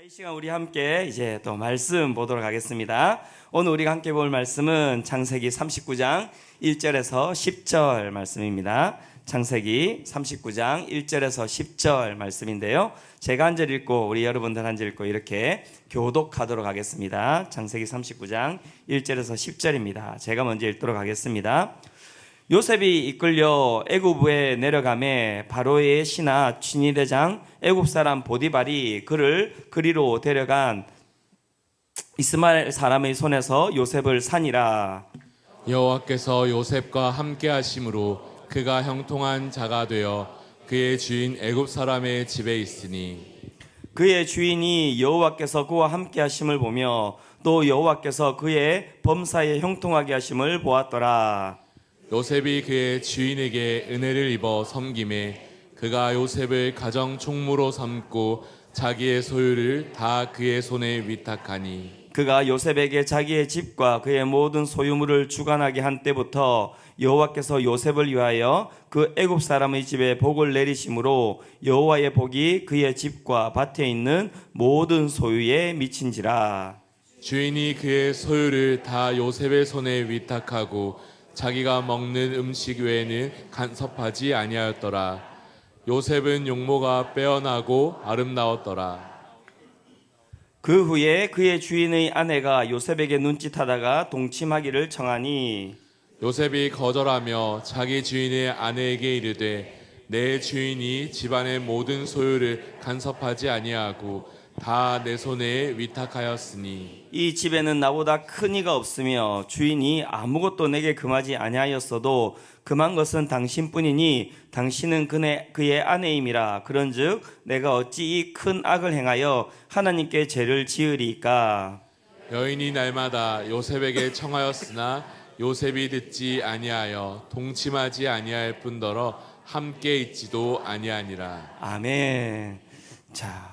이 시간 우리 함께 이제 또 말씀 보도록 하겠습니다. 오늘 우리가 함께 볼 말씀은 창세기 39장 1절에서 10절 말씀입니다. 창세기 39장 1절에서 10절 말씀인데요. 제가 한 절 읽고 우리 여러분들 한 절 읽고 이렇게 교독하도록 하겠습니다. 창세기 39장 1절에서 10절입니다. 제가 먼저 읽도록 하겠습니다. 요셉이 이끌려 애굽에 내려가매 바로의 신하 취니대장 애굽 사람 보디발이 그를 그리로 데려간 이스마엘 사람의 손에서 요셉을 산이라. 여호와께서 요셉과 함께 하심으로 그가 형통한 자가 되어 그의 주인 애굽 사람의 집에 있으니 그의 주인이 여호와께서 그와 함께 하심을 보며 또 여호와께서 그의 범사에 형통하게 하심을 보았더라. 요셉이 그의 주인에게 은혜를 입어 섬김에 그가 요셉을 가정 총무로 삼고 자기의 소유를 다 그의 손에 위탁하니 그가 요셉에게 자기의 집과 그의 모든 소유물을 주관하게 한 때부터 여호와께서 요셉을 위하여 그 애굽 사람의 집에 복을 내리심으로 여호와의 복이 그의 집과 밭에 있는 모든 소유에 미친지라. 주인이 그의 소유를 다 요셉의 손에 위탁하고 자기가 먹는 음식 외에는 간섭하지 아니하였더라. 요셉은 용모가 빼어나고 아름다웠더라. 그 후에 그의 주인의 아내가 요셉에게 눈짓하다가 동침하기를 청하니 요셉이 거절하며 자기 주인의 아내에게 이르되 내 주인이 집안의 모든 소유를 간섭하지 아니하고 다 내 손에 위탁하였으니 이 집에는 나보다 큰 이가 없으며 주인이 아무것도 내게 금하지 아니하였어도 금한 것은 당신뿐이니 당신은 그의 아내임이라. 그런즉 내가 어찌 이 큰 악을 행하여 하나님께 죄를 지으리까. 여인이 날마다 요셉에게 청하였으나 요셉이 듣지 아니하여 동침하지 아니할 뿐더러 함께 있지도 아니하니라. 아멘. 자,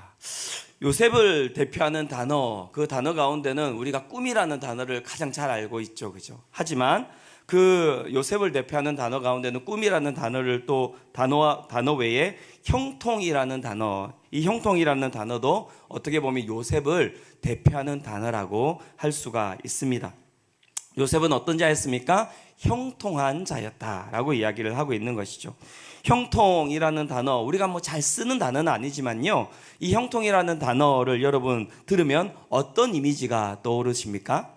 요셉을 대표하는 단어, 그 단어 가운데는 우리가 꿈이라는 단어를 가장 잘 알고 있죠, 그죠? 하지만 그 요셉을 대표하는 단어 가운데는 꿈이라는 단어를 또 단어 외에 형통이라는 단어, 이 형통이라는 단어도 어떻게 보면 요셉을 대표하는 단어라고 할 수가 있습니다. 요셉은 어떤 자였습니까? 형통한 자였다라고 이야기를 하고 있는 것이죠. 형통이라는 단어, 우리가 뭐 잘 쓰는 단어는 아니지만요, 이 형통이라는 단어를 여러분 들으면 어떤 이미지가 떠오르십니까?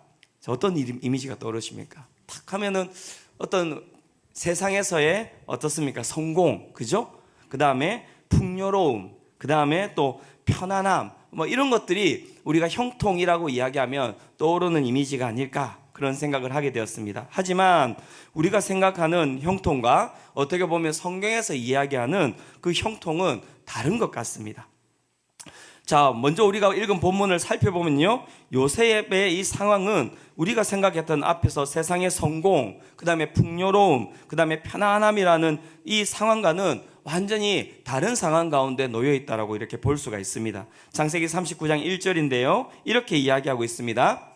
어떤 이미지가 떠오르십니까? 탁 하면은 어떤 세상에서의 어떻습니까? 성공, 그죠? 그 다음에 풍요로움, 그 다음에 또 편안함, 뭐 이런 것들이 우리가 형통이라고 이야기하면 떠오르는 이미지가 아닐까, 그런 생각을 하게 되었습니다. 하지만 우리가 생각하는 형통과 어떻게 보면 성경에서 이야기하는 그 형통은 다른 것 같습니다. 자, 먼저 우리가 읽은 본문을 살펴보면요, 요셉의 이 상황은 우리가 생각했던 앞에서 세상의 성공, 그 다음에 풍요로움, 그 다음에 편안함이라는 이 상황과는 완전히 다른 상황 가운데 놓여 있다라고 이렇게 볼 수가 있습니다. 창세기 39장 1절인데요, 이렇게 이야기하고 있습니다.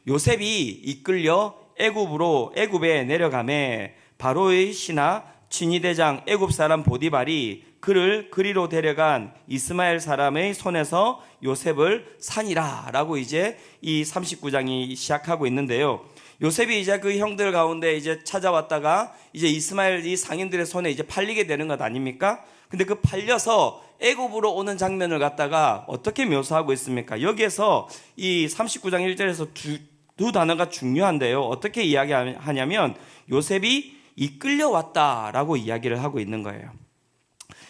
요셉이 이끌려 애굽에 내려가매 바로의 신하 취니대장 애굽 사람 보디발이 그를 그리로 데려간 이스마엘 사람의 손에서 요셉을 산이라 라고 이제 이 39장이 시작하고 있는데요. 요셉이 이제 그 형들 가운데 이제 찾아왔다가 이제 이스마엘 이 상인들의 손에 이제 팔리게 되는 것 아닙니까? 근데 그 팔려서 애굽으로 오는 장면을 갖다가 어떻게 묘사하고 있습니까? 여기에서 이 39장 1절에서 두 단어가 중요한데요. 어떻게 이야기하냐면 요셉이 이끌려왔다라고 이야기를 하고 있는 거예요.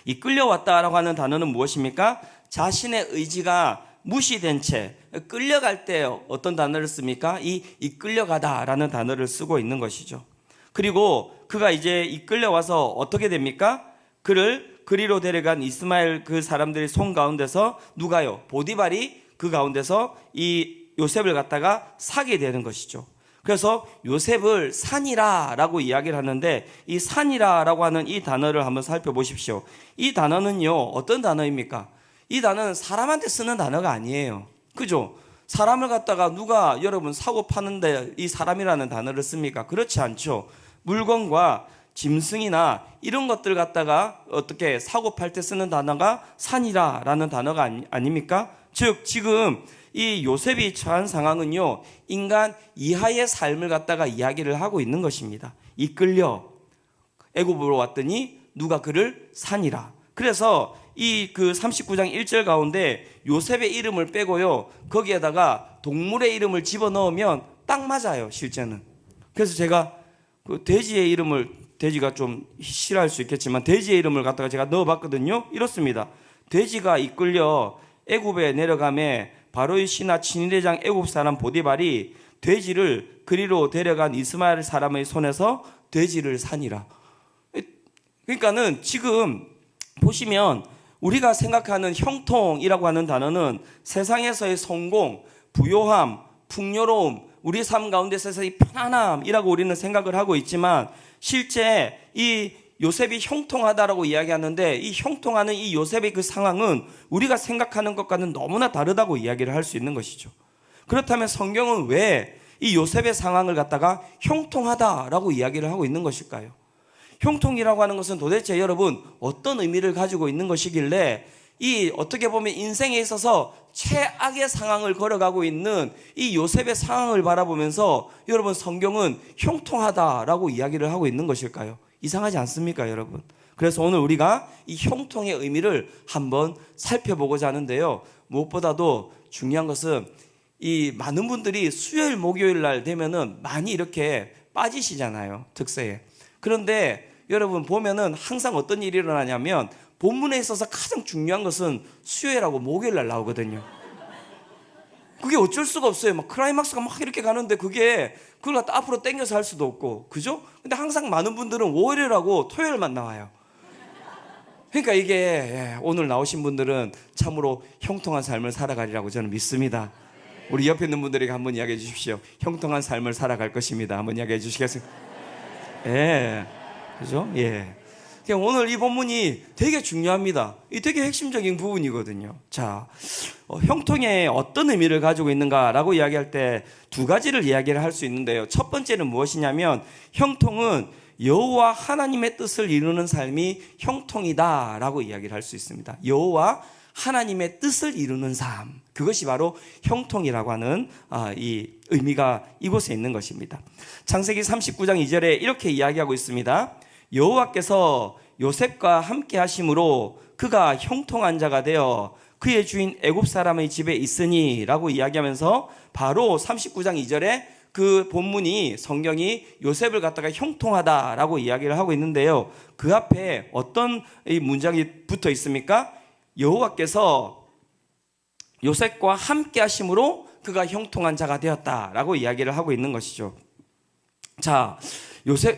이끌려왔다라고 하는 단어는 무엇입니까? 자신의 의지가 무시된 채 끌려갈 때 어떤 단어를 씁니까? 이끌려가다라는 단어를 쓰고 있는 것이죠. 그리고 그가 이제 이끌려와서 어떻게 됩니까? 그를 그리로 데려간 이스마엘 그 사람들의 손 가운데서 누가요? 보디발이 그 가운데서 이 요셉을 갖다가 사게 되는 것이죠. 그래서 요셉을 산이라라고 이야기를 하는데, 이 산이라라고 하는 이 단어를 한번 살펴보십시오. 이 단어는요, 어떤 단어입니까? 이 단어는 사람한테 쓰는 단어가 아니에요, 그죠? 사람을 갖다가 누가 여러분 사고 파는데 이 사람이라는 단어를 씁니까? 그렇지 않죠. 물건과 짐승이나 이런 것들 갖다가 어떻게 사고 팔 때 쓰는 단어가 산이라라는 단어가 아닙니까? 즉 지금 이 요셉이 처한 상황은요, 인간 이하의 삶을 갖다가 이야기를 하고 있는 것입니다. 이끌려 애굽으로 왔더니 누가 그를 산이라. 그래서 이 그 39장 1절 가운데 요셉의 이름을 빼고요, 거기에다가 동물의 이름을 집어넣으면 딱 맞아요, 실제는. 그래서 제가 그 돼지의 이름을, 돼지가 좀 싫어할 수 있겠지만 돼지의 이름을 갖다가 제가 넣어봤거든요. 이렇습니다. 돼지가 이끌려 애굽에 내려가매 바로의 신하 친위대장 애굽 사람 보디발이 돼지를 그리로 데려간 이스마엘 사람의 손에서 돼지를 산이라. 그러니까는 지금 보시면 우리가 생각하는 형통이라고 하는 단어는 세상에서의 성공, 부요함, 풍요로움, 우리 삶 가운데서의 편안함이라고 우리는 생각을 하고 있지만, 실제 이 요셉이 형통하다라고 이야기하는데, 이 형통하는 이 요셉의 그 상황은 우리가 생각하는 것과는 너무나 다르다고 이야기를 할 수 있는 것이죠. 그렇다면 성경은 왜 이 요셉의 상황을 갖다가 형통하다라고 이야기를 하고 있는 것일까요? 형통이라고 하는 것은 도대체 여러분 어떤 의미를 가지고 있는 것이길래, 이 어떻게 보면 인생에 있어서 최악의 상황을 걸어가고 있는 이 요셉의 상황을 바라보면서 여러분 성경은 형통하다라고 이야기를 하고 있는 것일까요? 이상하지 않습니까, 여러분? 그래서 오늘 우리가 이 형통의 의미를 한번 살펴보고자 하는데요, 무엇보다도 중요한 것은 이 많은 분들이 수요일 목요일 날 되면은 많이 이렇게 빠지시잖아요, 특세에. 그런데 여러분 보면은 항상 어떤 일이 일어나냐면, 본문에 있어서 가장 중요한 것은 수요일하고 목요일 날 나오거든요. 그게 어쩔 수가 없어요. 막 클라이막스가 막 이렇게 가는데 그걸 갖다 앞으로 당겨서 할 수도 없고, 그죠? 근데 항상 많은 분들은 월요일하고 토요일만 나와요. 그러니까 이게 오늘 나오신 분들은 참으로 형통한 삶을 살아가리라고 저는 믿습니다. 우리 옆에 있는 분들에게 한번 이야기해 주십시오. 형통한 삶을 살아갈 것입니다. 한번 이야기해 주시겠어요? 예, 그죠? 예. 오늘 이 본문이 되게 중요합니다. 이 되게 핵심적인 부분이거든요. 자, 형통에 어떤 의미를 가지고 있는가라고 이야기할 때 두 가지를 이야기를 할 수 있는데요. 첫 번째는 무엇이냐면, 형통은 여호와 하나님의 뜻을 이루는 삶이 형통이다라고 이야기를 할 수 있습니다. 여호와 하나님의 뜻을 이루는 삶, 그것이 바로 형통이라고 하는 이 의미가 이곳에 있는 것입니다. 창세기 39장 2절에 이렇게 이야기하고 있습니다. 여호와께서 요셉과 함께 하심으로 그가 형통한 자가 되어 그의 주인 애굽 사람의 집에 있으니 라고 이야기하면서 바로 39장 2절에 그 본문이, 성경이 요셉을 갖다가 형통하다라고 이야기를 하고 있는데요, 그 앞에 어떤 이 문장이 붙어 있습니까? 여호와께서 요셉과 함께 하심으로 그가 형통한 자가 되었다라고 이야기를 하고 있는 것이죠. 자,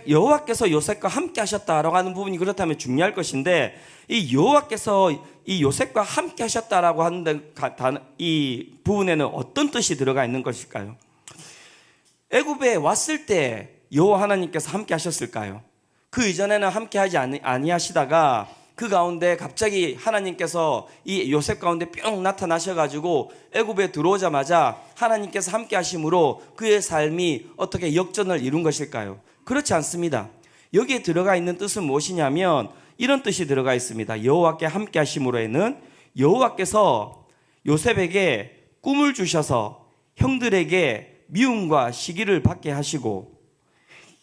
여호와께서 요셉과 함께 하셨다라고 하는 부분이 그렇다면 중요할 것인데, 이 여호와께서 이 요셉과 함께 하셨다라고 하는 이 부분에는 어떤 뜻이 들어가 있는 것일까요? 애굽에 왔을 때 여호와 하나님께서 함께 하셨을까요? 그 이전에는 함께 하지 아니하시다가 그 가운데 갑자기 하나님께서 이 요셉 가운데 뿅 나타나셔가지고 애굽에 들어오자마자 하나님께서 함께 하심으로 그의 삶이 어떻게 역전을 이룬 것일까요? 그렇지 않습니다. 여기에 들어가 있는 뜻은 무엇이냐면, 이런 뜻이 들어가 있습니다. 여호와께 함께 하심으로에는 여호와께서 요셉에게 꿈을 주셔서 형들에게 미움과 시기를 받게 하시고,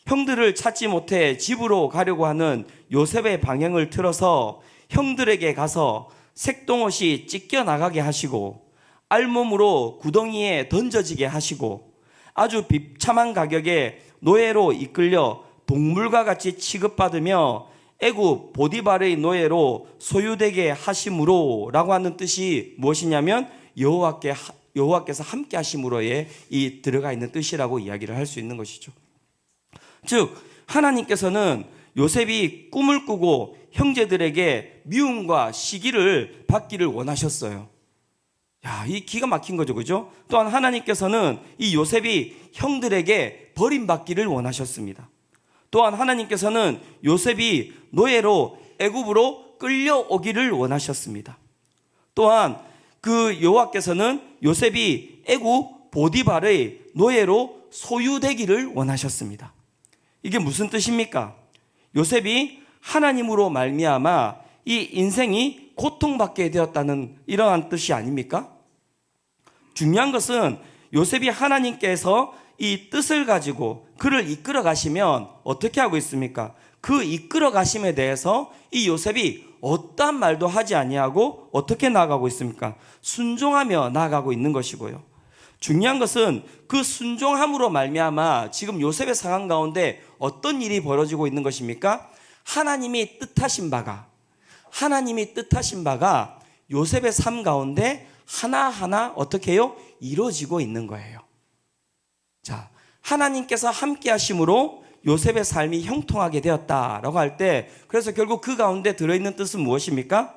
형들을 찾지 못해 집으로 가려고 하는 요셉의 방향을 틀어서 형들에게 가서 색동옷이 찢겨 나가게 하시고, 알몸으로 구덩이에 던져지게 하시고, 아주 비참한 가격에 노예로 이끌려 동물과 같이 취급받으며 애굽 보디발의 노예로 소유되게 하심으로 라고 하는 뜻이 무엇이냐면, 여호와께서 함께 하심으로에 이 들어가 있는 뜻이라고 이야기를 할 수 있는 것이죠. 즉 하나님께서는 요셉이 꿈을 꾸고 형제들에게 미움과 시기를 받기를 원하셨어요. 야, 이 기가 막힌 거죠, 그죠? 또한 하나님께서는 이 요셉이 형들에게 버림받기를 원하셨습니다. 또한 하나님께서는 요셉이 노예로 애굽으로 끌려오기를 원하셨습니다. 또한 그 여호와께서는 요셉이 애굽 보디발의 노예로 소유되기를 원하셨습니다. 이게 무슨 뜻입니까? 요셉이 하나님으로 말미암아 이 인생이 고통받게 되었다는 이러한 뜻이 아닙니까? 중요한 것은 요셉이 하나님께서 이 뜻을 가지고 그를 이끌어 가시면 어떻게 하고 있습니까? 그 이끌어 가심에 대해서 이 요셉이 어떠한 말도 하지 아니하고 어떻게 나아가고 있습니까? 순종하며 나아가고 있는 것이고요. 중요한 것은 그 순종함으로 말미암아 지금 요셉의 상황 가운데 어떤 일이 벌어지고 있는 것입니까? 하나님이 뜻하신 바가 요셉의 삶 가운데 하나하나 어떻게 해요? 이루어지고 있는 거예요. 자, 하나님께서 함께 하심으로 요셉의 삶이 형통하게 되었다라고 할 때, 그래서 결국 그 가운데 들어있는 뜻은 무엇입니까?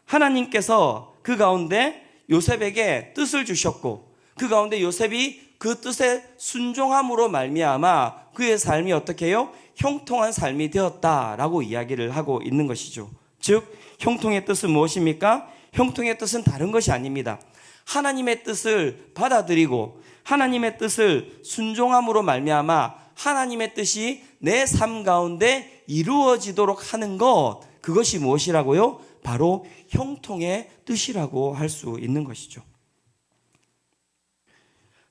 하나님께서 그 가운데 요셉에게 뜻을 주셨고, 그 가운데 요셉이 그 뜻에 순종함으로 말미암아 그의 삶이 어떻게 해요? 형통한 삶이 되었다라고 이야기를 하고 있는 것이죠. 즉, 형통의 뜻은 무엇입니까? 형통의 뜻은 다른 것이 아닙니다. 하나님의 뜻을 받아들이고 하나님의 뜻을 순종함으로 말미암아 하나님의 뜻이 내 삶 가운데 이루어지도록 하는 것, 그것이 무엇이라고요? 바로 형통의 뜻이라고 할 수 있는 것이죠.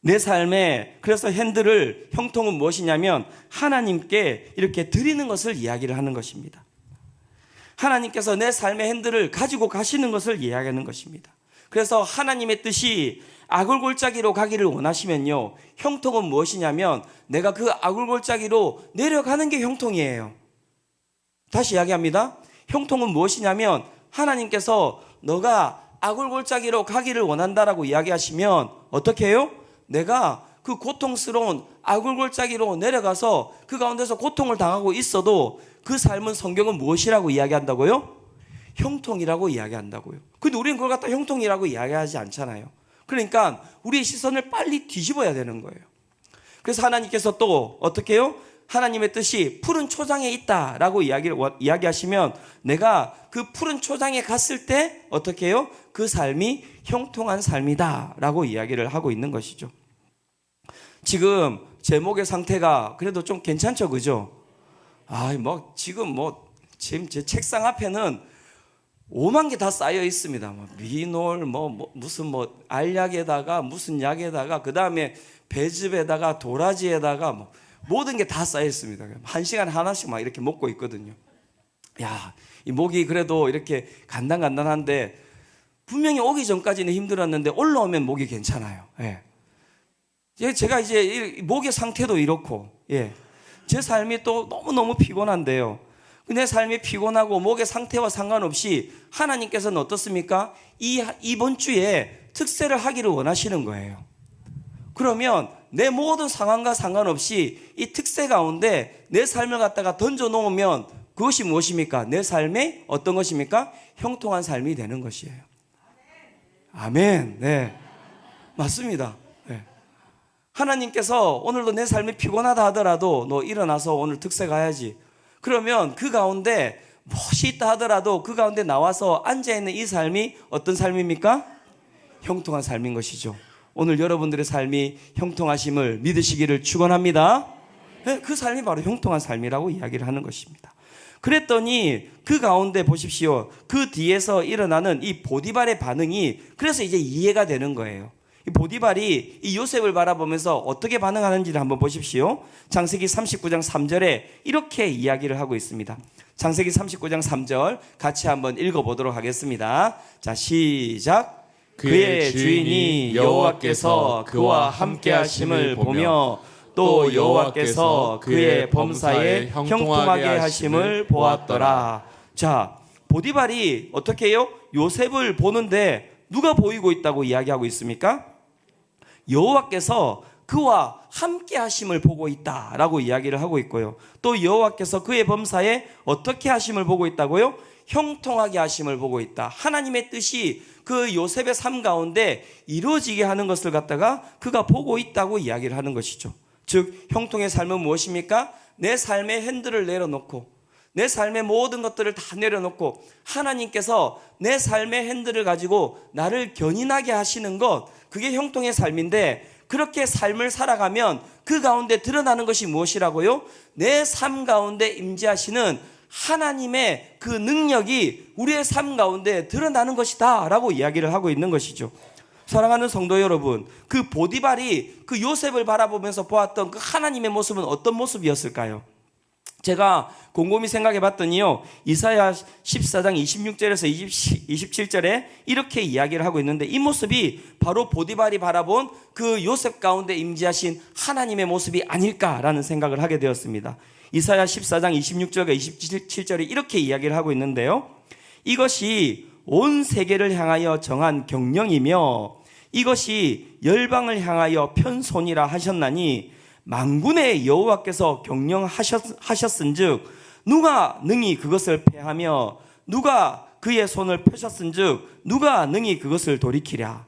내 삶에 그래서 핸들을, 형통은 무엇이냐면 하나님께 이렇게 드리는 것을 이야기를 하는 것입니다. 하나님께서 내 삶의 핸들을 가지고 가시는 것을 이야기하는 것입니다. 그래서 하나님의 뜻이 아굴골짜기로 가기를 원하시면요, 형통은 무엇이냐면 내가 그 아굴골짜기로 내려가는 게 형통이에요. 다시 이야기합니다. 형통은 무엇이냐면 하나님께서 너가 아굴골짜기로 가기를 원한다라고 이야기하시면 어떻게 해요? 내가 그 고통스러운 아굴골짜기로 내려가서 그 가운데서 고통을 당하고 있어도 그 삶은 성경은 무엇이라고 이야기한다고요? 형통이라고 이야기한다고요. 근데 우리는 그걸 갖다 형통이라고 이야기하지 않잖아요. 그러니까 우리의 시선을 빨리 뒤집어야 되는 거예요. 그래서 하나님께서 또 어떻게 해요? 하나님의 뜻이 푸른 초장에 있다라고 이야기하시면 내가 그 푸른 초장에 갔을 때 어떻게 해요? 그 삶이 형통한 삶이다라고 이야기를 하고 있는 것이죠. 지금 제 목의 상태가 그래도 좀 괜찮죠, 그죠? 지금 제 책상 앞에는 5만 개 다 쌓여 있습니다. 미놀, 무슨 알약에다가, 무슨 약에다가, 그 다음에 배즙에다가, 도라지에다가, 모든 게 다 쌓여 있습니다. 1시간에 하나씩 막 이렇게 먹고 있거든요. 야, 이 목이 그래도 이렇게 간단한데, 분명히 오기 전까지는 힘들었는데, 올라오면 목이 괜찮아요. 예. 제가 이제 목의 상태도 이렇고, 예. 제 삶이 또 너무너무 피곤한데요. 내 삶이 피곤하고 목의 상태와 상관없이 하나님께서는 어떻습니까? 이번 주에 특세를 하기를 원하시는 거예요. 그러면 내 모든 상황과 상관없이 이 특세 가운데 내 삶을 갖다가 던져 놓으면 그것이 무엇입니까? 내 삶의 어떤 것입니까? 형통한 삶이 되는 것이에요. 아멘. 네. 맞습니다. 네. 하나님께서 오늘도 내 삶이 피곤하다 하더라도 너 일어나서 오늘 특세 가야지. 그러면 그 가운데 무엇이 있다 하더라도 그 가운데 나와서 앉아있는 이 삶이 어떤 삶입니까? 형통한 삶인 것이죠. 오늘 여러분들의 삶이 형통하심을 믿으시기를 축원합니다. 그 삶이 바로 형통한 삶이라고 이야기를 하는 것입니다. 그랬더니 그 가운데 보십시오. 그 뒤에서 일어나는 이 보디발의 반응이 그래서 이제 이해가 되는 거예요. 이 보디발이 이 요셉을 바라보면서 어떻게 반응하는지를 한번 보십시오. 창세기 39장 3절에 이렇게 이야기를 하고 있습니다. 창세기 39장 3절 같이 한번 읽어보도록 하겠습니다. 자, 시작. 그의 주인이 여호와께서 그와 함께 하심을 보며 또 여호와께서 그의 범사에 형통하게 하심을 보았더라. 자, 보디발이 어떻게 해요? 요셉을 보는데 누가 보이고 있다고 이야기하고 있습니까? 여호와께서 그와 함께 하심을 보고 있다라고 이야기를 하고 있고요. 또 여호와께서 그의 범사에 어떻게 하심을 보고 있다고요? 형통하게 하심을 보고 있다. 하나님의 뜻이 그 요셉의 삶 가운데 이루어지게 하는 것을 갖다가 그가 보고 있다고 이야기를 하는 것이죠. 즉 형통의 삶은 무엇입니까? 내 삶의 핸들을 내려놓고 내 삶의 모든 것들을 다 내려놓고 하나님께서 내 삶의 핸들을 가지고 나를 견인하게 하시는 것, 그게 형통의 삶인데 그렇게 삶을 살아가면 그 가운데 드러나는 것이 무엇이라고요? 내 삶 가운데 임재하시는 하나님의 그 능력이 우리의 삶 가운데 드러나는 것이다 라고 이야기를 하고 있는 것이죠. 사랑하는 성도 여러분, 그 보디발이 그 요셉을 바라보면서 보았던 그 하나님의 모습은 어떤 모습이었을까요? 제가 곰곰이 생각해 봤더니요, 이사야 14장 26절에서 27절에 이렇게 이야기를 하고 있는데, 이 모습이 바로 보디발이 바라본 그 요셉 가운데 임재하신 하나님의 모습이 아닐까라는 생각을 하게 되었습니다. 이사야 14장 26절과 27절에 이렇게 이야기를 하고 있는데요, 이것이 온 세계를 향하여 정한 경령이며 이것이 열방을 향하여 편손이라 하셨나니 만군의 여호와께서 경영하셨은즉 누가 능히 그것을 패하며 누가 그의 손을 펴셨은즉 누가 능히 그것을 돌이키랴.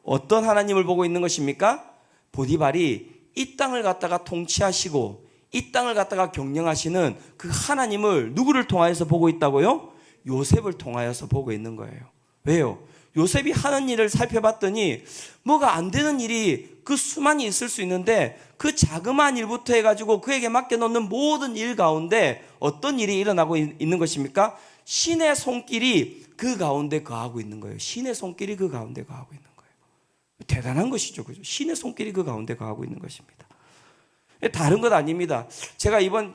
어떤 하나님을 보고 있는 것입니까? 보디발이 이 땅을 갖다가 통치하시고 이 땅을 갖다가 경영하시는 그 하나님을 누구를 통하여서 보고 있다고요? 요셉을 통하여서 보고 있는 거예요. 왜요? 요셉이 하는 일을 살펴봤더니 뭐가 안 되는 일이 그 수많이 있을 수 있는데 그 자그마한 일부터 해가지고 그에게 맡겨놓는 모든 일 가운데 어떤 일이 일어나고 있는 것입니까? 신의 손길이 그 가운데 거하고 있는 거예요. 신의 손길이 그 가운데 거하고 있는 거예요. 대단한 것이죠. 그죠? 신의 손길이 그 가운데 거하고 있는 것입니다. 다른 것 아닙니다. 제가 이번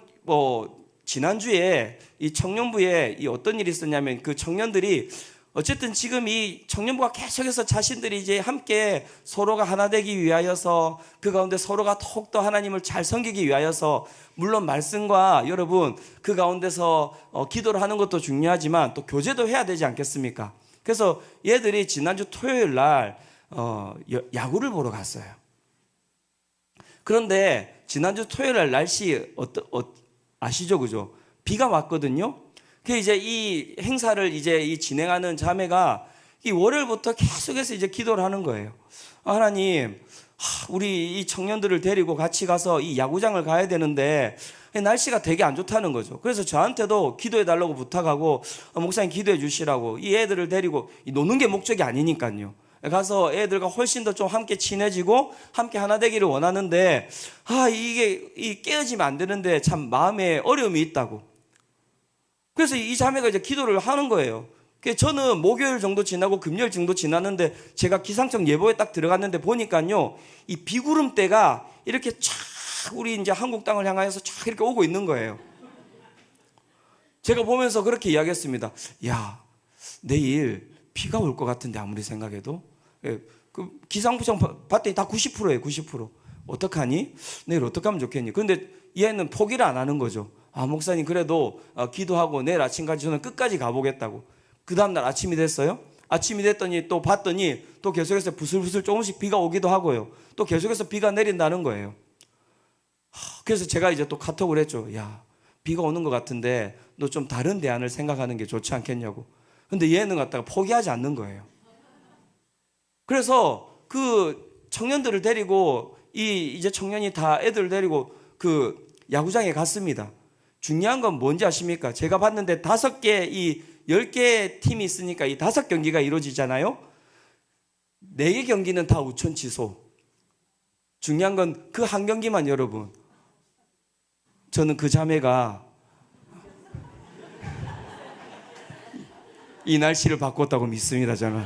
지난주에 이 청년부에 이 어떤 일이 있었냐면, 그 청년들이 어쨌든 지금 이 청년부가 계속해서 자신들이 이제 함께 서로가 하나 되기 위하여서 그 가운데 서로가 더욱더 하나님을 잘 섬기기 위하여서, 물론 말씀과 여러분 그 가운데서 기도를 하는 것도 중요하지만 또 교제도 해야 되지 않겠습니까? 그래서 얘들이 지난주 토요일 날 야구를 보러 갔어요. 그런데 지난주 토요일 날 날씨 아시죠? 그죠? 비가 왔거든요. 그 이제 이 행사를 이제 이 진행하는 자매가 이 월요일부터 계속해서 이제 기도를 하는 거예요. 하나님, 우리 이 청년들을 데리고 같이 가서 이 야구장을 가야 되는데 날씨가 되게 안 좋다는 거죠. 그래서 저한테도 기도해 달라고 부탁하고, 목사님 기도해 주시라고, 이 애들을 데리고 노는 게 목적이 아니니까요. 가서 애들과 훨씬 더 좀 함께 친해지고 함께 하나 되기를 원하는데, 이게 깨어지면 안 되는데 참 마음에 어려움이 있다고. 그래서 이 자매가 이제 기도를 하는 거예요. 저는 목요일 정도 지나고 금요일 정도 지났는데 제가 기상청 예보에 딱 들어갔는데 보니까요, 이 비구름대가 이렇게 쫙 우리 이제 한국 땅을 향하여서 쫙 이렇게 오고 있는 거예요. 제가 보면서 그렇게 이야기했습니다. 야, 내일 비가 올 것 같은데 아무리 생각해도. 그 기상부장 봤더니 다 90%예요. 90%. 어떡하니? 내일 어떻게 하면 좋겠니? 그런데 얘는 포기를 안 하는 거죠. 목사님 그래도 기도하고 내일 아침까지 저는 끝까지 가보겠다고. 그 다음날 아침이 됐어요. 아침이 됐더니 또 봤더니 또 계속해서 부슬부슬 조금씩 비가 오기도 하고요. 또 계속해서 비가 내린다는 거예요. 그래서 제가 이제 또 카톡을 했죠. 야, 비가 오는 것 같은데 너 좀 다른 대안을 생각하는 게 좋지 않겠냐고. 근데 얘는 갖다가 포기하지 않는 거예요. 그래서 그 청년들을 데리고 이제 청년이 다 애들을 데리고 그 야구장에 갔습니다. 중요한 건 뭔지 아십니까? 제가 봤는데 10개 팀이 있으니까 이 5경기가 이루어지잖아요. 4개 경기는 다 우천 취소. 중요한 건 그 한 경기만, 여러분. 저는 그 자매가 이 날씨를 바꿨다고 믿습니다, 저는.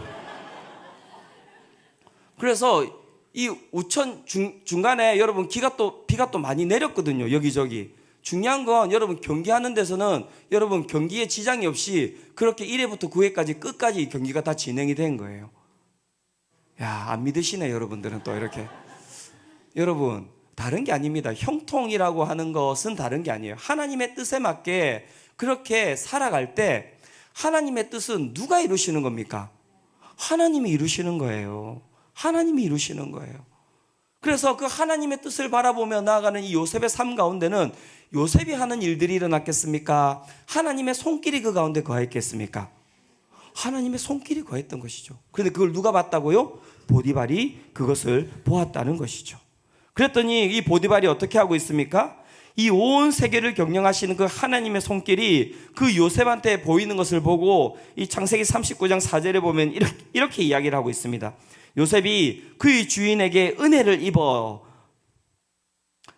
그래서 이 우천 중간에 여러분 비가 또 많이 내렸거든요, 여기저기. 중요한 건 여러분 경기하는 데서는 여러분 경기에 지장이 없이 그렇게 1회부터 9회까지 끝까지 경기가 다 진행이 된 거예요. 야, 안 믿으시네 여러분들은 또 이렇게. 여러분 다른 게 아닙니다. 형통이라고 하는 것은 다른 게 아니에요. 하나님의 뜻에 맞게 그렇게 살아갈 때 하나님의 뜻은 누가 이루시는 겁니까? 하나님이 이루시는 거예요. 하나님이 이루시는 거예요. 그래서 그 하나님의 뜻을 바라보며 나아가는 이 요셉의 삶 가운데는 요셉이 하는 일들이 일어났겠습니까? 하나님의 손길이 그 가운데 거했겠습니까? 하나님의 손길이 거했던 것이죠. 그런데 그걸 누가 봤다고요? 보디발이 그것을 보았다는 것이죠. 그랬더니 이 보디발이 어떻게 하고 있습니까? 이 온 세계를 경영하시는 그 하나님의 손길이 그 요셉한테 보이는 것을 보고 이 창세기 39장 4절에 보면 이렇게 이야기를 하고 있습니다. 요셉이 그의 주인에게 은혜를 입어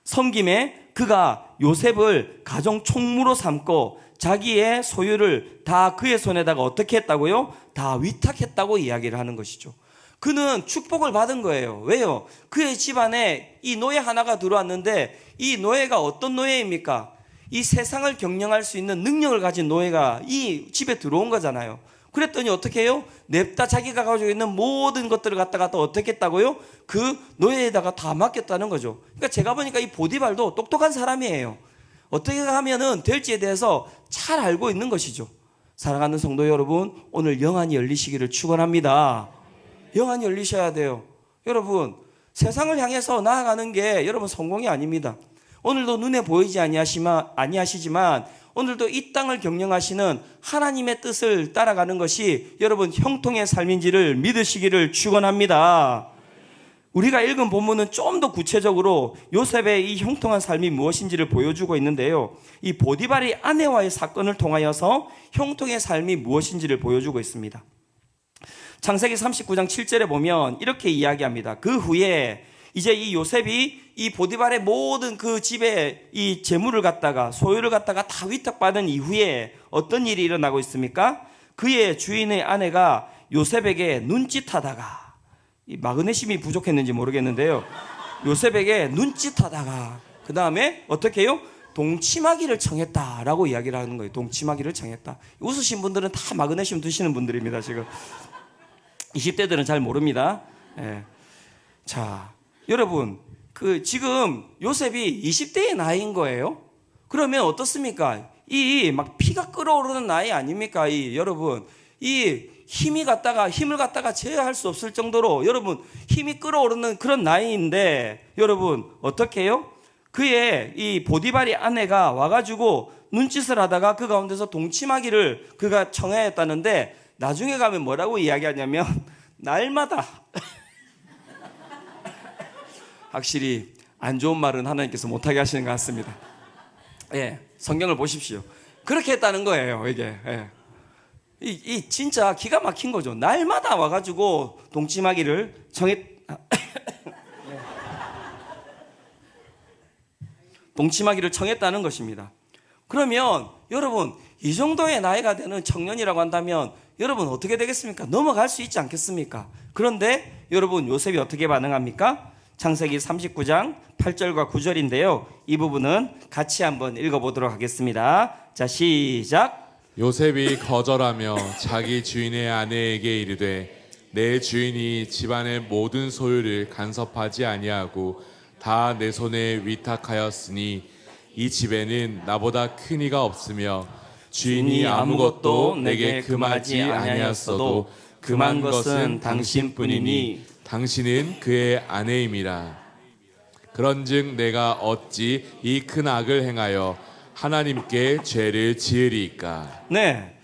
섬김에 그가 요셉을 가정 총무로 삼고 자기의 소유를 다 그의 손에다가 어떻게 했다고요? 다 위탁했다고 이야기를 하는 것이죠. 그는 축복을 받은 거예요. 왜요? 그의 집안에 이 노예 하나가 들어왔는데 이 노예가 어떤 노예입니까? 이 세상을 경영할 수 있는 능력을 가진 노예가 이 집에 들어온 거잖아요. 그랬더니 어떻게 해요? 냅다 자기가 가지고 있는 모든 것들을 갖다가 또 어떻게 했다고요? 그 노예에다가 다 맡겼다는 거죠. 그러니까 제가 보니까 이 보디발도 똑똑한 사람이에요. 어떻게 하면은 될지에 대해서 잘 알고 있는 것이죠. 사랑하는 성도 여러분, 오늘 영안이 열리시기를 축원합니다. 영안이 열리셔야 돼요. 여러분, 세상을 향해서 나아가는 게 여러분 성공이 아닙니다. 오늘도 눈에 보이지 아니하시지만 오늘도 이 땅을 경영하시는 하나님의 뜻을 따라가는 것이 여러분 형통의 삶인지를 믿으시기를 축원합니다. 우리가 읽은 본문은 좀 더 구체적으로 요셉의 이 형통한 삶이 무엇인지를 보여주고 있는데요. 이 보디발의 아내와의 사건을 통하여서 형통의 삶이 무엇인지를 보여주고 있습니다. 창세기 39장 7절에 보면 이렇게 이야기합니다. 그 후에 이제 이 요셉이 이 보디발의 모든 그 집에 이 재물을 갖다가 소유를 갖다가 다 위탁받은 이후에 어떤 일이 일어나고 있습니까? 그의 주인의 아내가 요셉에게 눈짓하다가, 이 마그네슘이 부족했는지 모르겠는데요, 요셉에게 눈짓하다가 그 다음에 어떻게 해요? 동치마기를 청했다라고 이야기를 하는 거예요. 동치마기를 청했다. 웃으신 분들은 다 마그네슘 드시는 분들입니다. 지금 20대들은 잘 모릅니다. 예. 자, 여러분, 지금 요셉이 20대의 나이인 거예요. 그러면 어떻습니까? 이 막 피가 끓어오르는 나이 아닙니까? 여러분, 이 힘을 갖다가 제어할 수 없을 정도로 여러분 힘이 끓어오르는 그런 나이인데 여러분 어떻게 해요? 그의 이 보디발의 아내가 와가지고 눈짓을 하다가 그 가운데서 동치마기를 그가 청하였다는데 나중에 가면 뭐라고 이야기하냐면 날마다 확실히 안 좋은 말은 하나님께서 못하게 하시는 것 같습니다. 예, 성경을 보십시오. 그렇게 했다는 거예요, 이게. 예. 이 진짜 기가 막힌 거죠. 날마다 와가지고 동치마기를 동치마기를 청했다는 것입니다. 그러면 여러분 이 정도의 나이가 되는 청년이라고 한다면 여러분 어떻게 되겠습니까? 넘어갈 수 있지 않겠습니까? 그런데 여러분 요셉이 어떻게 반응합니까? 창세기 39장 8절과 9절인데요. 이 부분은 같이 한번 읽어보도록 하겠습니다. 자, 시작. 요셉이 거절하며 자기 주인의 아내에게 이르되 내 주인이 집안의 모든 소유를 간섭하지 아니하고 다 내 손에 위탁하였으니 이 집에는 나보다 큰 이가 없으며 주인이 아무것도 내게 금하지 아니하였어도 금한 것은 당신뿐이니 당신은 그의 아내임이라. 그런즉 내가 어찌 이 큰 악을 행하여 하나님께 죄를 지으리이까. 네,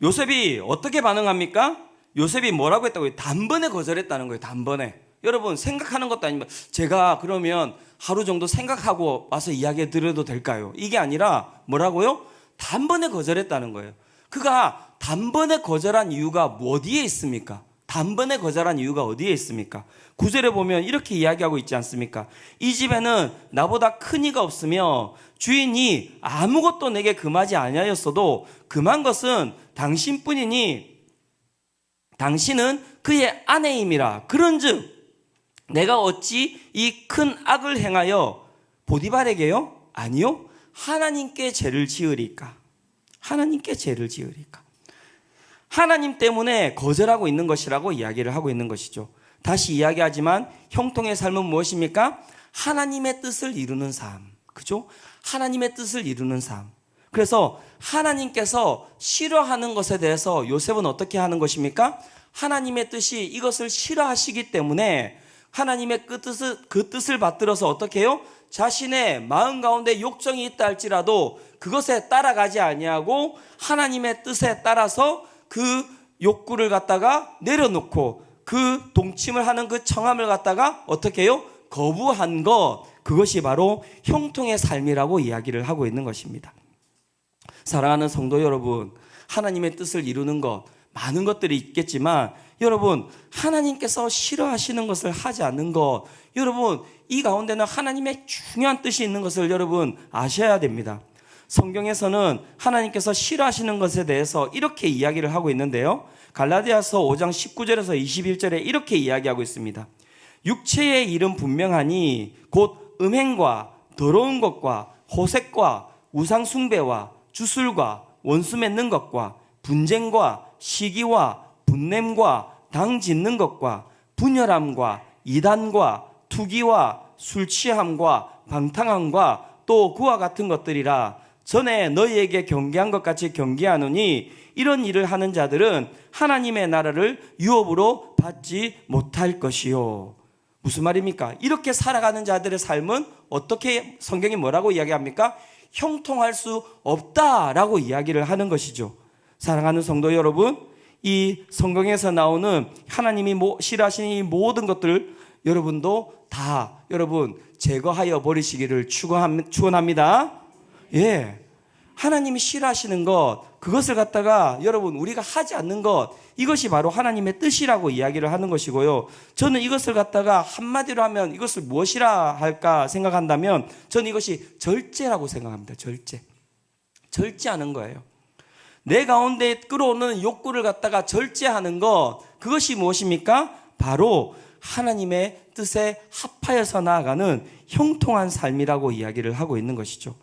요셉이 어떻게 반응합니까? 요셉이 뭐라고 했다고요? 단번에 거절했다는 거예요. 단번에. 여러분 생각하는 것도 아니면 제가 그러면 하루 정도 생각하고 와서 이야기 드려도 될까요? 이게 아니라 뭐라고요? 단번에 거절했다는 거예요. 그가 단번에 거절한 이유가 어디에 있습니까? 단번에 거절한 이유가 어디에 있습니까? 9절에 보면 이렇게 이야기하고 있지 않습니까? 이 집에는 나보다 큰 이가 없으며 주인이 아무것도 내게 금하지 아니하였어도 금한 것은 당신뿐이니 당신은 그의 아내임이라. 그런즉 내가 어찌 이 큰 악을 행하여 보디발에게요? 아니요, 하나님께 죄를 지으리까. 하나님께 죄를 지으리까. 하나님 때문에 거절하고 있는 것이라고 이야기를 하고 있는 것이죠. 다시 이야기하지만 형통의 삶은 무엇입니까? 하나님의 뜻을 이루는 삶. 그죠? 하나님의 뜻을 이루는 삶. 그래서 하나님께서 싫어하는 것에 대해서 요셉은 어떻게 하는 것입니까? 하나님의 뜻이 이것을 싫어하시기 때문에 하나님의 그 뜻을 받들어서 어떻게 해요? 자신의 마음 가운데 욕정이 있다 할지라도 그것에 따라가지 아니하고 하나님의 뜻에 따라서 그 욕구를 갖다가 내려놓고 그 동침을 하는 그 청함을 갖다가 어떻게 해요? 거부한 것, 그것이 바로 형통의 삶이라고 이야기를 하고 있는 것입니다. 사랑하는 성도 여러분, 하나님의 뜻을 이루는 것 많은 것들이 있겠지만 여러분 하나님께서 싫어하시는 것을 하지 않는 것, 여러분 이 가운데는 하나님의 중요한 뜻이 있는 것을 여러분 아셔야 됩니다. 성경에서는 하나님께서 싫어하시는 것에 대해서 이렇게 이야기를 하고 있는데요. 갈라디아서 5장 19절에서 21절에 이렇게 이야기하고 있습니다. 육체의 일은 분명하니 곧 음행과 더러운 것과 호색과 우상 숭배와 주술과 원수 맺는 것과 분쟁과 시기와 분냄과 당 짓는 것과 분열함과 이단과 투기와 술 취함과 방탕함과 또 그와 같은 것들이라. 전에 너희에게 경계한 것 같이 경계하노니 이런 일을 하는 자들은 하나님의 나라를 유업으로 받지 못할 것이요. 무슨 말입니까? 이렇게 살아가는 자들의 삶은 어떻게 성경이 뭐라고 이야기합니까? 형통할 수 없다라고 이야기를 하는 것이죠. 사랑하는 성도 여러분, 이 성경에서 나오는 하나님이 싫어하시는 이 모든 것들 여러분도 다 여러분 제거하여 버리시기를 축원합니다. 예, 하나님이 싫어하시는 것, 그것을 갖다가 여러분 우리가 하지 않는 것, 이것이 바로 하나님의 뜻이라고 이야기를 하는 것이고요. 저는 이것을 갖다가 한마디로 하면 이것을 무엇이라 할까 생각한다면 저는 이것이 절제라고 생각합니다. 절제하는 거예요. 내 가운데 끌어오는 욕구를 갖다가 절제하는 것, 그것이 무엇입니까? 바로 하나님의 뜻에 합하여서 나아가는 형통한 삶이라고 이야기를 하고 있는 것이죠.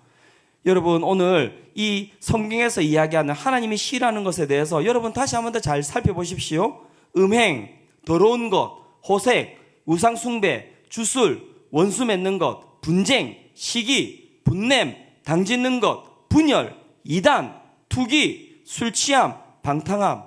여러분, 오늘 이 성경에서 이야기하는 하나님이 싫어하는 것에 대해서 여러분 다시 한번 더 잘 살펴보십시오. 음행, 더러운 것, 호색, 우상숭배, 주술, 원수 맺는 것, 분쟁, 시기, 분냄, 당짓는 것, 분열, 이단, 투기, 술 취함, 방탕함.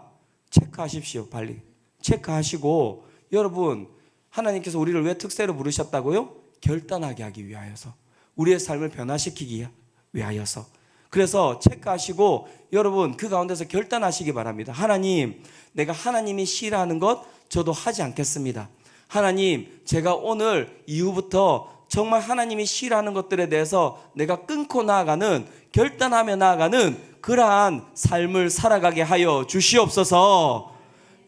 체크하십시오. 빨리 체크하시고, 여러분 하나님께서 우리를 왜 특세로 부르셨다고요? 결단하게 하기 위하여서, 우리의 삶을 변화시키기 위하여서. 그래서 체크하시고 여러분 그 가운데서 결단하시기 바랍니다. 하나님, 내가 하나님이 싫어하는 것 저도 하지 않겠습니다. 하나님, 제가 오늘 이후부터 정말 하나님이 싫어하는 것들에 대해서 내가 끊고 나아가는, 결단하며 나아가는 그러한 삶을 살아가게 하여 주시옵소서.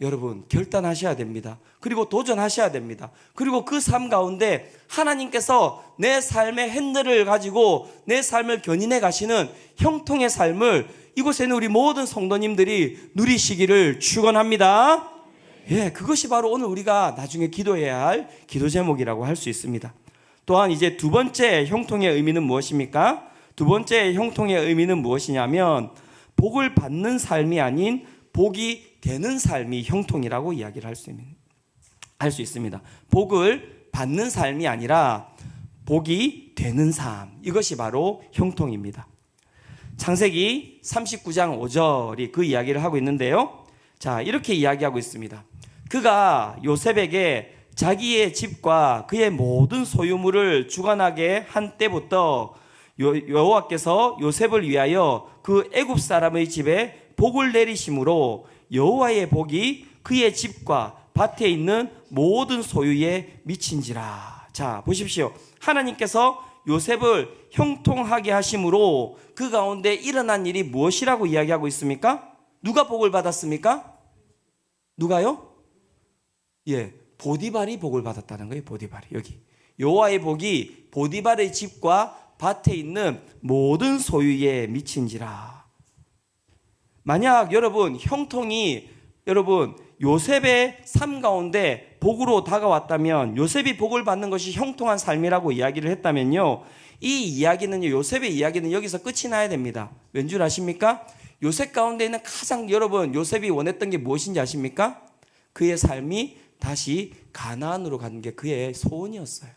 여러분 결단하셔야 됩니다. 그리고 도전하셔야 됩니다. 그리고 그 삶 가운데 하나님께서 내 삶의 핸들을 가지고 내 삶을 견인해 가시는 형통의 삶을 이곳에 있는 우리 모든 성도님들이 누리시기를 축원합니다. 예, 그것이 바로 오늘 우리가 나중에 기도해야 할 기도 제목이라고 할 수 있습니다. 또한 이제 두 번째 형통의 의미는 무엇입니까? 두 번째 형통의 의미는 무엇이냐면 복을 받는 삶이 아닌 복이 되는 삶이 형통이라고 이야기를 할 수 있습니다. 복을 받는 삶이 아니라 복이 되는 삶, 이것이 바로 형통입니다. 창세기 39장 5절이 그 이야기를 하고 있는데요. 자, 이렇게 이야기하고 있습니다. 그가 요셉에게 자기의 집과 그의 모든 소유물을 주관하게 한 때부터 여호와께서 요셉을 위하여 그 애굽 사람의 집에 복을 내리심으로 여호와의 복이 그의 집과 밭에 있는 모든 소유에 미친지라. 자, 보십시오. 하나님께서 요셉을 형통하게 하심으로 그 가운데 일어난 일이 무엇이라고 이야기하고 있습니까? 누가 복을 받았습니까? 누가요? 예, 보디발이 복을 받았다는 거예요. 보디발이. 여기 여호와의 복이 보디발의 집과 밭에 있는 모든 소유에 미친지라. 만약 여러분 형통이 여러분 요셉의 삶 가운데 복으로 다가왔다면, 요셉이 복을 받는 것이 형통한 삶이라고 이야기를 했다면요, 이 이야기는요, 요셉의 이야기는 여기서 끝이 나야 됩니다. 왠 줄 아십니까? 요셉 가운데 있는 가장 여러분 요셉이 원했던 게 무엇인지 아십니까? 그의 삶이 다시 가나안으로 가는 게 그의 소원이었어요.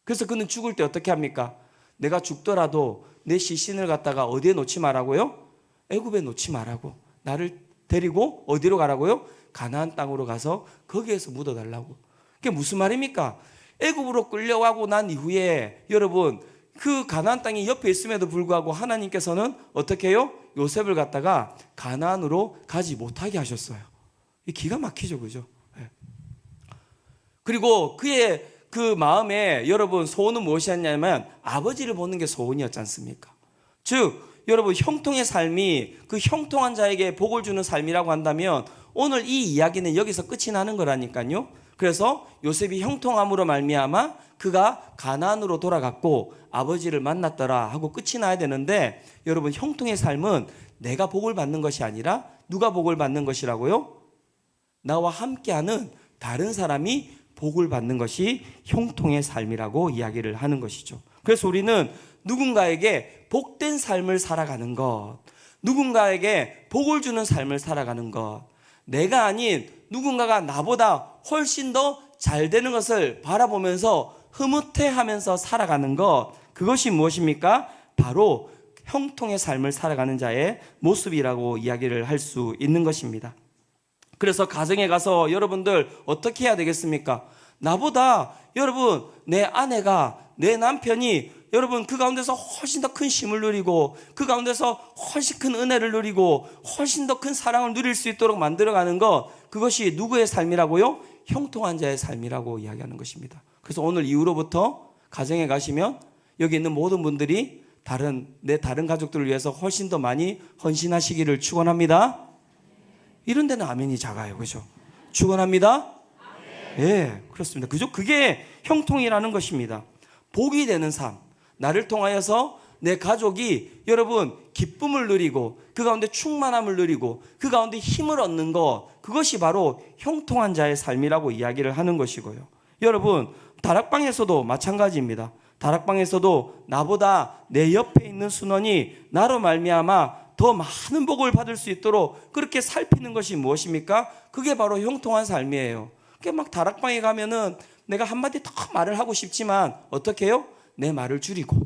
그래서 그는 죽을 때 어떻게 합니까? 내가 죽더라도 내 시신을 갖다가 어디에 놓지 말라고요? 애굽에 놓지 말라고. 나를 데리고 어디로 가라고요? 가나안 땅으로 가서 거기에서 묻어달라고. 그게 무슨 말입니까? 애굽으로 끌려가고 난 이후에 여러분 그 가나안 땅이 옆에 있음에도 불구하고 하나님께서는 어떻게 해요? 요셉을 갖다가 가나안으로 가지 못하게 하셨어요. 이 기가 막히죠, 그죠? 네. 그리고 그의 그 마음에 여러분 소원은 무엇이었냐면 아버지를 보는 게 소원이었지 않습니까? 즉 여러분 형통의 삶이 그 형통한 자에게 복을 주는 삶이라고 한다면 오늘 이 이야기는 여기서 끝이 나는 거라니까요. 그래서 요셉이 형통함으로 말미암아 그가 가나안으로 돌아갔고 아버지를 만났더라 하고 끝이 나야 되는데, 여러분 형통의 삶은 내가 복을 받는 것이 아니라 누가 복을 받는 것이라고요? 나와 함께하는 다른 사람이 복을 받는 것이 형통의 삶이라고 이야기를 하는 것이죠. 그래서 우리는 누군가에게 복된 삶을 살아가는 것, 누군가에게 복을 주는 삶을 살아가는 것, 내가 아닌 누군가가 나보다 훨씬 더 잘 되는 것을 바라보면서 흐뭇해하면서 살아가는 것, 그것이 무엇입니까? 바로 형통의 삶을 살아가는 자의 모습이라고 이야기를 할 수 있는 것입니다. 그래서 가정에 가서 여러분들 어떻게 해야 되겠습니까? 나보다 여러분 내 아내가, 내 남편이 여러분 그 가운데서 훨씬 더 큰 힘을 누리고 그 가운데서 훨씬 큰 은혜를 누리고 훨씬 더 큰 사랑을 누릴 수 있도록 만들어가는 것, 그것이 누구의 삶이라고요? 형통한 자의 삶이라고 이야기하는 것입니다. 그래서 오늘 이후로부터 가정에 가시면 여기 있는 모든 분들이 내 다른 가족들을 위해서 훨씬 더 많이 헌신하시기를 축원합니다. 이런 데는 아멘이 작아요. 그죠? 축원합니다. 예, 그렇습니다. 그죠? 그게 형통이라는 것입니다. 복이 되는 삶. 나를 통하여서 내 가족이 여러분 기쁨을 누리고 그 가운데 충만함을 누리고 그 가운데 힘을 얻는 것, 그것이 바로 형통한 자의 삶이라고 이야기를 하는 것이고요. 여러분 다락방에서도 마찬가지입니다. 다락방에서도 나보다 내 옆에 있는 순원이 나로 말미암아 더 많은 복을 받을 수 있도록 그렇게 살피는 것이 무엇입니까? 그게 바로 형통한 삶이에요. 그게 막 다락방에 가면은 내가 한마디 더 말을 하고 싶지만 어떻게 해요? 내 말을 줄이고,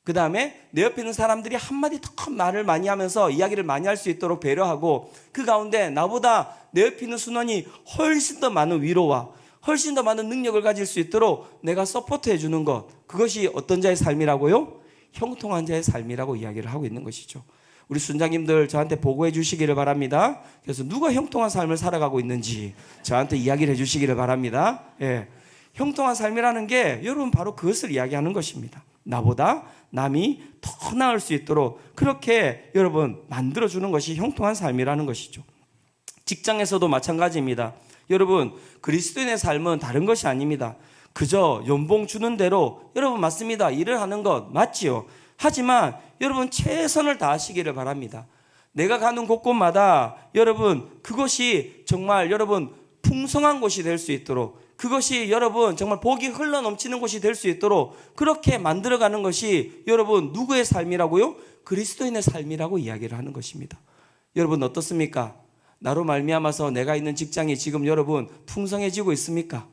그 다음에 내 옆에 있는 사람들이 한마디 더 말을 많이 하면서 이야기를 많이 할 수 있도록 배려하고, 그 가운데 나보다 내 옆에 있는 순원이 훨씬 더 많은 위로와 훨씬 더 많은 능력을 가질 수 있도록 내가 서포트해 주는 것, 그것이 어떤 자의 삶이라고요? 형통한 자의 삶이라고 이야기를 하고 있는 것이죠. 우리 순장님들 저한테 보고해 주시기를 바랍니다. 그래서 누가 형통한 삶을 살아가고 있는지 저한테 이야기를 해 주시기를 바랍니다. 예. 형통한 삶이라는 게 여러분 바로 그것을 이야기하는 것입니다. 나보다 남이 더 나을 수 있도록 그렇게 여러분 만들어주는 것이 형통한 삶이라는 것이죠. 직장에서도 마찬가지입니다. 여러분 그리스도인의 삶은 다른 것이 아닙니다. 그저 연봉 주는 대로 여러분 맞습니다. 일을 하는 것 맞지요. 하지만 여러분 최선을 다하시기를 바랍니다. 내가 가는 곳곳마다 여러분 그것이 정말 여러분 풍성한 곳이 될 수 있도록, 그것이 여러분 정말 복이 흘러 넘치는 곳이 될 수 있도록 그렇게 만들어가는 것이 여러분 누구의 삶이라고요? 그리스도인의 삶이라고 이야기를 하는 것입니다. 여러분 어떻습니까? 나로 말미암아서 내가 있는 직장이 지금 여러분 풍성해지고 있습니까?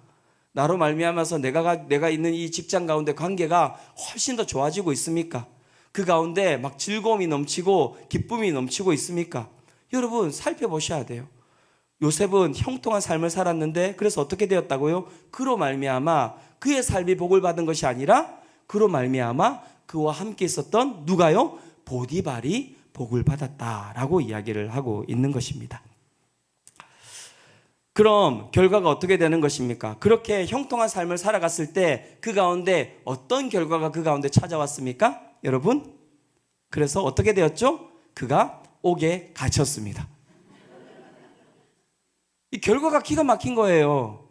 나로 말미암아서 내가 있는 이 직장 가운데 관계가 훨씬 더 좋아지고 있습니까? 그 가운데 막 즐거움이 넘치고 기쁨이 넘치고 있습니까? 여러분 살펴보셔야 돼요. 요셉은 형통한 삶을 살았는데 그래서 어떻게 되었다고요? 그로 말미암아 그의 삶이 복을 받은 것이 아니라 그로 말미암아 그와 함께 있었던 누가요? 보디발이 복을 받았다라고 이야기를 하고 있는 것입니다. 그럼 결과가 어떻게 되는 것입니까? 그렇게 형통한 삶을 살아갔을 때 그 가운데 어떤 결과가 그 가운데 찾아왔습니까? 여러분? 그래서 어떻게 되었죠? 그가 옥에 갇혔습니다. 이 결과가 기가 막힌 거예요.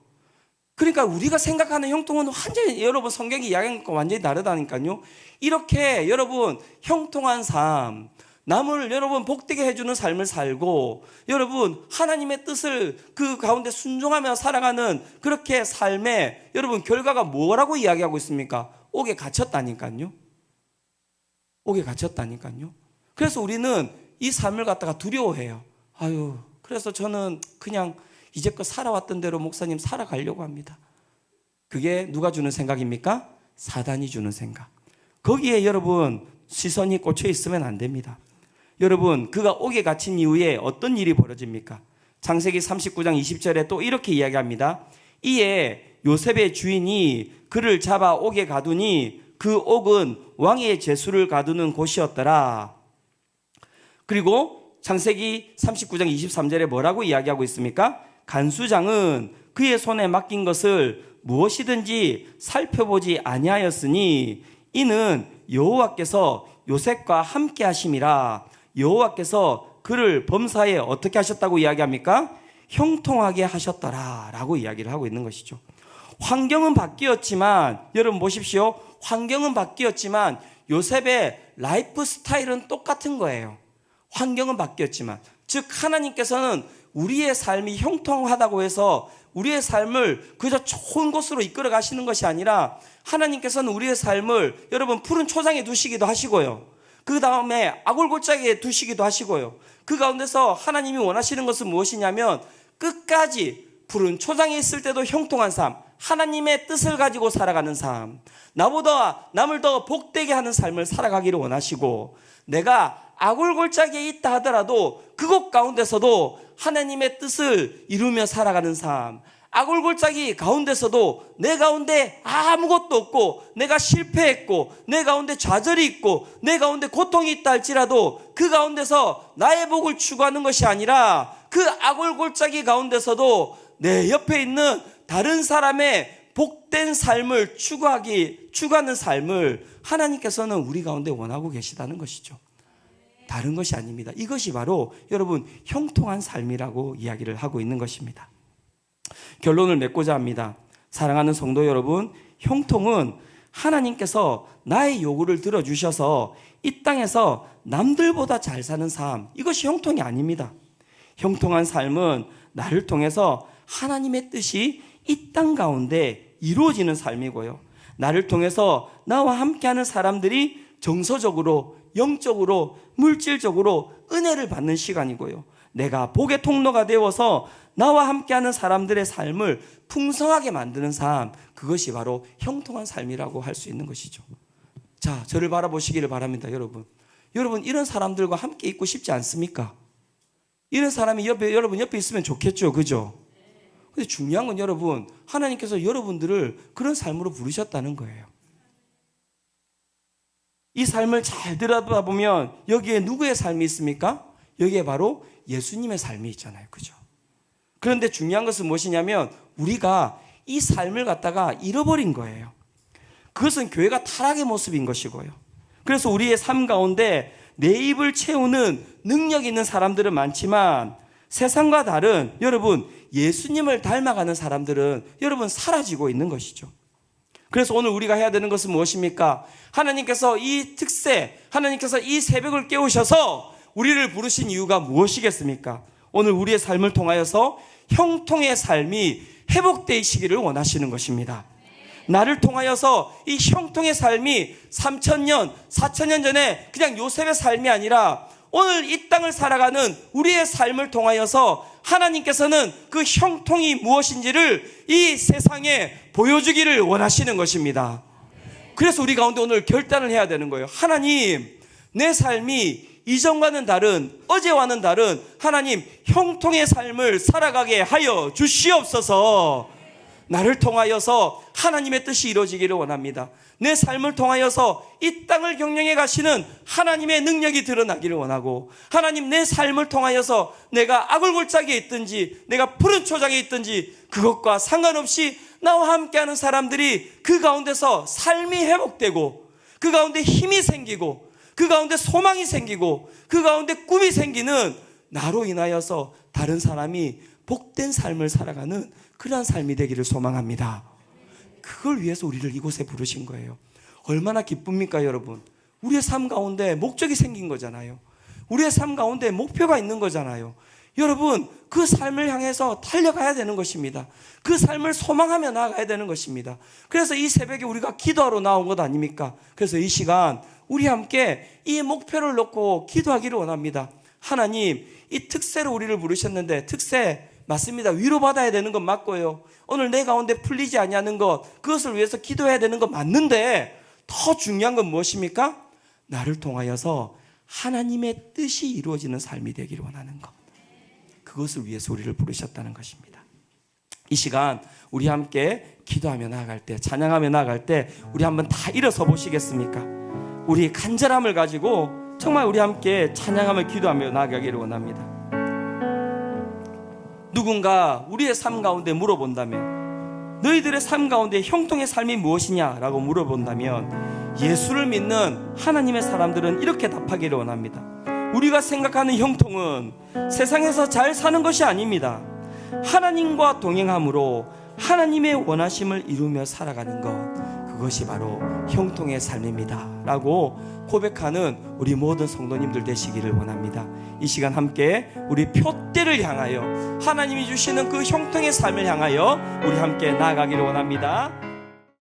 그러니까 우리가 생각하는 형통은 완전히 여러분 성경이 이야기하는 것과 완전히 다르다니까요. 이렇게 여러분 형통한 삶, 남을 여러분 복되게 해주는 삶을 살고 여러분 하나님의 뜻을 그 가운데 순종하며 살아가는 그렇게 삶의 여러분 결과가 뭐라고 이야기하고 있습니까? 옥에 갇혔다니까요. 옥에 갇혔다니까요. 그래서 우리는 이 삶을 갖다가 두려워해요. 아유, 그래서 저는 그냥 이제껏 살아왔던 대로 목사님 살아가려고 합니다. 그게 누가 주는 생각입니까? 사단이 주는 생각. 거기에 여러분 시선이 꽂혀 있으면 안 됩니다. 여러분 그가 옥에 갇힌 이후에 어떤 일이 벌어집니까? 창세기 39장 20절에 또 이렇게 이야기합니다. 이에 요셉의 주인이 그를 잡아 옥에 가두니 그 옥은 왕의 제수를 가두는 곳이었더라. 그리고 창세기 39장 23절에 뭐라고 이야기하고 있습니까? 간수장은 그의 손에 맡긴 것을 무엇이든지 살펴보지 아니하였으니 이는 여호와께서 요셉과 함께 하심이라. 여호와께서 그를 범사에 어떻게 하셨다고 이야기합니까? 형통하게 하셨더라 라고 이야기를 하고 있는 것이죠. 환경은 바뀌었지만 여러분 보십시오. 환경은 바뀌었지만 요셉의 라이프 스타일은 똑같은 거예요. 환경은 바뀌었지만, 즉 하나님께서는 우리의 삶이 형통하다고 해서 우리의 삶을 그저 좋은 곳으로 이끌어 가시는 것이 아니라 하나님께서는 우리의 삶을 여러분 푸른 초장에 두시기도 하시고요. 그 다음에 아골골짜기에 두시기도 하시고요. 그 가운데서 하나님이 원하시는 것은 무엇이냐면 끝까지 푸른 초장에 있을 때도 형통한 삶, 하나님의 뜻을 가지고 살아가는 삶, 나보다 남을 더 복되게 하는 삶을 살아가기를 원하시고, 내가 아골골짜기에 있다 하더라도 그곳 가운데서도 하나님의 뜻을 이루며 살아가는 삶, 아골골짜기 가운데서도 내 가운데 아무것도 없고 내가 실패했고 내 가운데 좌절이 있고 내 가운데 고통이 있다 할지라도 그 가운데서 나의 복을 추구하는 것이 아니라 그 아골골짜기 가운데서도 내 옆에 있는 다른 사람의 복된 삶을 추구하는 삶을 하나님께서는 우리 가운데 원하고 계시다는 것이죠. 다른 것이 아닙니다. 이것이 바로 여러분 형통한 삶이라고 이야기를 하고 있는 것입니다. 결론을 맺고자 합니다. 사랑하는 성도 여러분, 형통은 하나님께서 나의 요구를 들어주셔서 이 땅에서 남들보다 잘 사는 삶, 이것이 형통이 아닙니다. 형통한 삶은 나를 통해서 하나님의 뜻이 이 땅 가운데 이루어지는 삶이고요. 나를 통해서 나와 함께하는 사람들이 정서적으로, 영적으로, 물질적으로 은혜를 받는 시간이고요. 내가 복의 통로가 되어서 나와 함께하는 사람들의 삶을 풍성하게 만드는 삶, 그것이 바로 형통한 삶이라고 할 수 있는 것이죠. 자, 저를 바라보시기를 바랍니다. 여러분 이런 사람들과 함께 있고 싶지 않습니까? 이런 사람이 여러분 옆에 있으면 좋겠죠, 그죠? 근데 중요한 건 여러분, 하나님께서 여러분들을 그런 삶으로 부르셨다는 거예요. 이 삶을 잘 들여다보면 여기에 누구의 삶이 있습니까? 여기에 바로 예수님의 삶이 있잖아요, 그죠? 그런데 중요한 것은 무엇이냐면 우리가 이 삶을 갖다가 잃어버린 거예요. 그것은 교회가 타락의 모습인 것이고요. 그래서 우리의 삶 가운데 내 입을 채우는 능력 있는 사람들은 많지만 세상과 다른 여러분 예수님을 닮아가는 사람들은 여러분 사라지고 있는 것이죠. 그래서 오늘 우리가 해야 되는 것은 무엇입니까? 하나님께서 이 하나님께서 이 새벽을 깨우셔서 우리를 부르신 이유가 무엇이겠습니까? 오늘 우리의 삶을 통하여서 형통의 삶이 회복되시기를 원하시는 것입니다. 나를 통하여서 이 형통의 삶이 3,000년, 4,000년 전에 그냥 요셉의 삶이 아니라 오늘 이 땅을 살아가는 우리의 삶을 통하여서 하나님께서는 그 형통이 무엇인지를 이 세상에 보여주기를 원하시는 것입니다. 그래서 우리 가운데 오늘 결단을 해야 되는 거예요. 하나님, 내 삶이 이전과는 다른, 어제와는 다른 하나님 형통의 삶을 살아가게 하여 주시옵소서. 나를 통하여서 하나님의 뜻이 이루어지기를 원합니다. 내 삶을 통하여서 이 땅을 경영해 가시는 하나님의 능력이 드러나기를 원하고, 하나님 내 삶을 통하여서 내가 아골골짜기에 있든지 내가 푸른 초장에 있든지 그것과 상관없이 나와 함께하는 사람들이 그 가운데서 삶이 회복되고 그 가운데 힘이 생기고 그 가운데 소망이 생기고 그 가운데 꿈이 생기는, 나로 인하여서 다른 사람이 복된 삶을 살아가는 그러한 삶이 되기를 소망합니다. 그걸 위해서 우리를 이곳에 부르신 거예요. 얼마나 기쁩니까 여러분? 우리의 삶 가운데 목적이 생긴 거잖아요. 우리의 삶 가운데 목표가 있는 거잖아요. 여러분, 그 삶을 향해서 달려가야 되는 것입니다. 그 삶을 소망하며 나아가야 되는 것입니다. 그래서 이 새벽에 우리가 기도하러 나온 것 아닙니까? 그래서 이 시간 우리 함께 이 목표를 놓고 기도하기를 원합니다. 하나님, 이 특세로 우리를 부르셨는데, 특세 맞습니다. 위로받아야 되는 건 맞고요. 오늘 내 가운데 풀리지 아니하는 것, 그것을 위해서 기도해야 되는 건 맞는데, 더 중요한 건 무엇입니까? 나를 통하여서 하나님의 뜻이 이루어지는 삶이 되기를 원하는 것, 그것을 위해서 우리를 부르셨다는 것입니다. 이 시간 우리 함께 기도하며 나아갈 때, 찬양하며 나아갈 때 우리 한번 다 일어서 보시겠습니까? 우리 간절함을 가지고 정말 우리 함께 찬양하며 기도하며 나아가기를 원합니다. 누군가 우리의 삶 가운데 물어본다면, 너희들의 삶 가운데 형통의 삶이 무엇이냐라고 물어본다면, 예수를 믿는 하나님의 사람들은 이렇게 답하기를 원합니다. 우리가 생각하는 형통은 세상에서 잘 사는 것이 아닙니다. 하나님과 동행함으로 하나님의 원하심을 이루며 살아가는 것, 그것이 바로 형통의 삶입니다 라고 고백하는 우리 모든 성도님들 되시기를 원합니다. 이 시간 함께 우리 표대를 향하여, 하나님이 주시는 그 형통의 삶을 향하여 우리 함께 나아가기를 원합니다.